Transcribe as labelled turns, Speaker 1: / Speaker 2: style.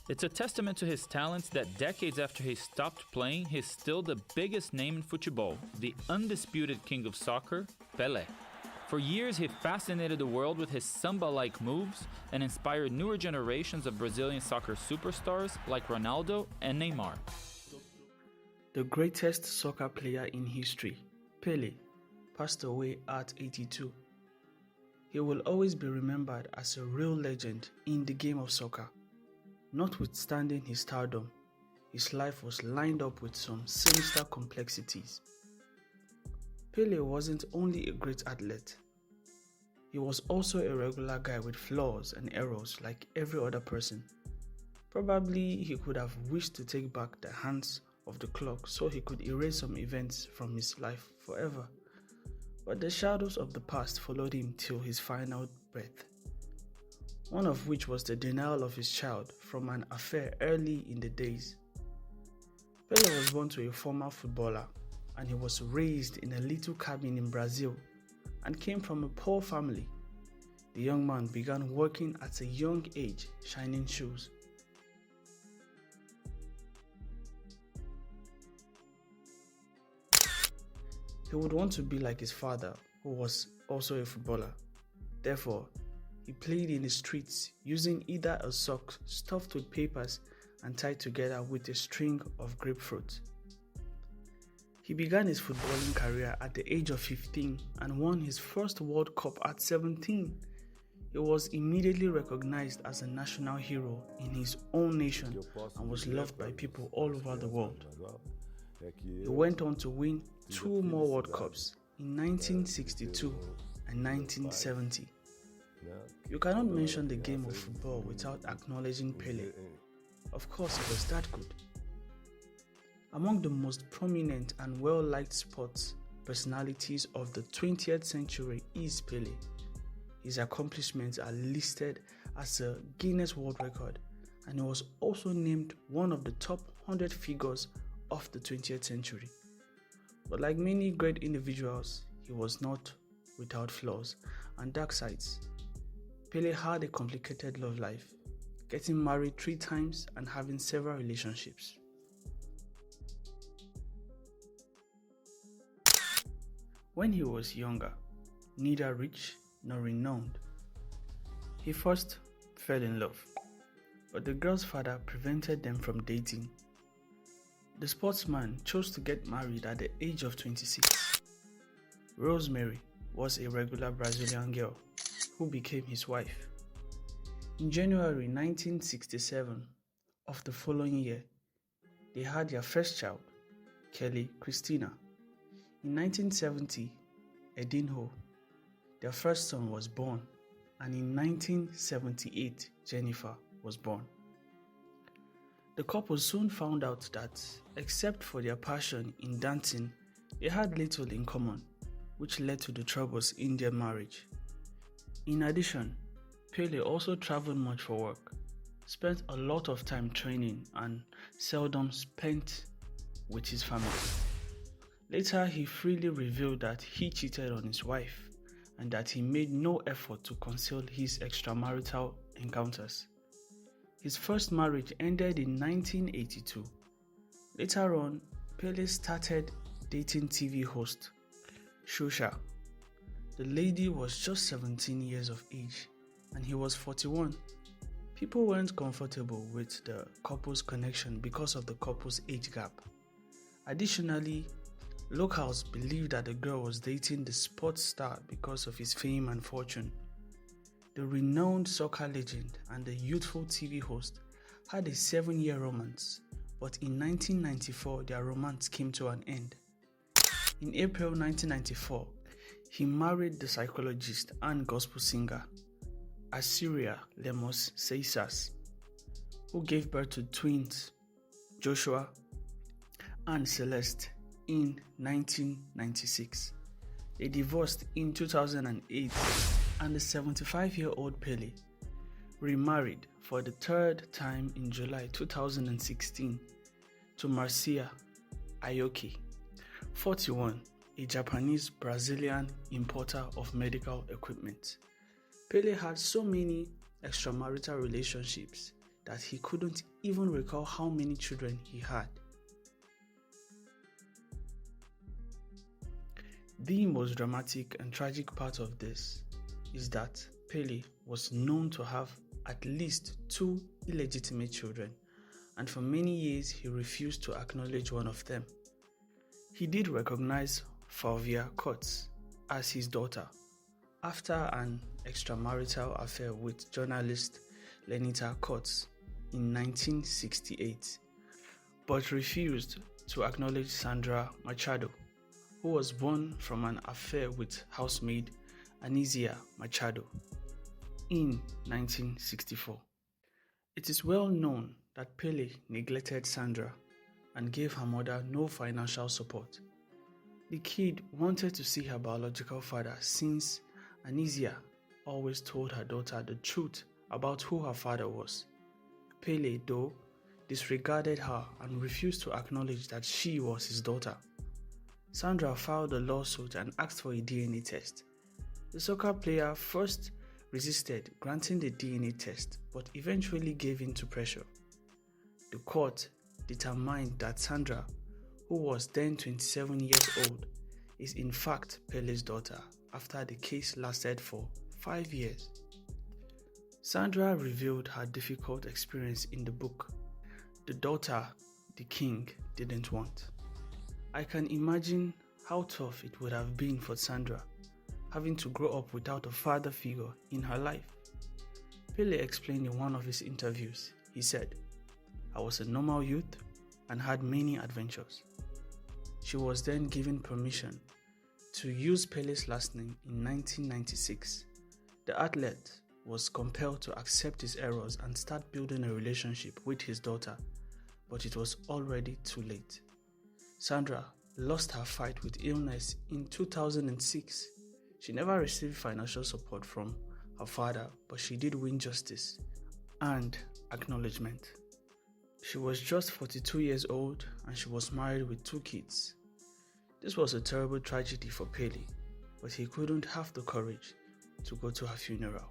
Speaker 1: It's a testament to his talents that decades after he stopped playing, he's still the biggest name in football, the undisputed king of soccer, Pele. For years, he fascinated the world with his samba-like moves and inspired newer generations of Brazilian soccer superstars like Ronaldo and Neymar.
Speaker 2: The greatest soccer player in history, Pele, passed away at 82. He will always be remembered as a real legend in the game of soccer. Notwithstanding his stardom, his life was lined up with some sinister complexities. Pele wasn't only a great athlete, he was also a regular guy with flaws and errors like every other person. Probably he could have wished to take back the hands of the clock so he could erase some events from his life forever. But the shadows of the past followed him till his final breath. One of which was the denial of his child from an affair early in the days. Pele was born to a former footballer and he was raised in a little cabin in Brazil and came from a poor family. The young man began working at a young age, shining shoes. He would want to be like his father, who was also a footballer. Therefore, he played in the streets using either a sock stuffed with papers and tied together with a string of grapefruit. He began his footballing career at the age of 15 and won his first World Cup at 17. He was immediately recognized as a national hero in his own nation and was loved by people all over the world. He went on to win 2 more World Cups in 1962 and 1970. You cannot mention the game of football without acknowledging Pele. Of course, he was that good. Among the most prominent and well-liked sports personalities of the 20th century is Pele. His accomplishments are listed as a Guinness World Record, and he was also named one of the top 100 figures of the 20th century. But like many great individuals, he was not without flaws and dark sides. Pele had a complicated love life, getting married 3 times and having several relationships. When he was younger, neither rich nor renowned, he first fell in love, but the girl's father prevented them from dating. The sportsman chose to get married at the age of 26. Rosemary was a regular Brazilian girl who became his wife. In January 1967 of the following year, they had their first child, Kelly Christina. In 1970, Edinho, their first son, was born, and in 1978, Jennifer was born. The couple soon found out that, except for their passion in dancing, they had little in common, which led to the troubles in their marriage. In addition, Pele also traveled much for work, spent a lot of time training, and seldom spent with his family. Later, he freely revealed that he cheated on his wife and that he made no effort to conceal his extramarital encounters. His first marriage ended in 1982. Later on, Pele started dating TV host Xuxa. The lady was just 17 years of age and he was 41. People weren't comfortable with the couple's connection because of the couple's age gap. Additionally, locals believed that the girl was dating the sports star because of his fame and fortune. The renowned soccer legend and the youthful TV host had a 7-year romance, but in 1994 their romance came to an end. In April 1994, he married the psychologist and gospel singer Asiria Lemos Seisas, who gave birth to twins Joshua and Celeste in 1996. They divorced in 2008, and the 75-year-old Pele remarried for the 3rd time in July 2016 to Marcia Ayoki, 41, a Japanese-Brazilian importer of medical equipment. Pele had so many extramarital relationships, that he couldn't even recall how many children he had. The most dramatic and tragic part of this is that Pele was known to have at least 2 illegitimate children, and for many years he refused to acknowledge one of them. He did recognize Fulvia Coates as his daughter after an extramarital affair with journalist Lenita Coates in 1968, but refused to acknowledge Sandra Machado, who was born from an affair with housemaid Anisia Machado in 1964. It is well known that Pele neglected Sandra and gave her mother no financial support. The kid wanted to see her biological father since Anisia always told her daughter the truth about who her father was. Pele, though, disregarded her and refused to acknowledge that she was his daughter. Sandra filed a lawsuit and asked for a DNA test. The soccer player first resisted granting the DNA test, but eventually gave in to pressure. The court determined that Sandra, who was then 27 years old, is in fact Pele's daughter after the case lasted for 5 years. Sandra revealed her difficult experience in the book, The Daughter the King Didn't Want. I can imagine how tough it would have been for Sandra, having to grow up without a father figure in her life. Pele explained in one of his interviews, he said, "I was a normal youth and had many adventures." She was then given permission to use Pele's last name in 1996. The athlete was compelled to accept his errors and start building a relationship with his daughter, but it was already too late. Sandra lost her fight with illness in 2006. She never received financial support from her father, but she did win justice and acknowledgement. She was just 42 years old and she was married with 2 kids. This was a terrible tragedy for Pele, but he couldn't have the courage to go to her funeral.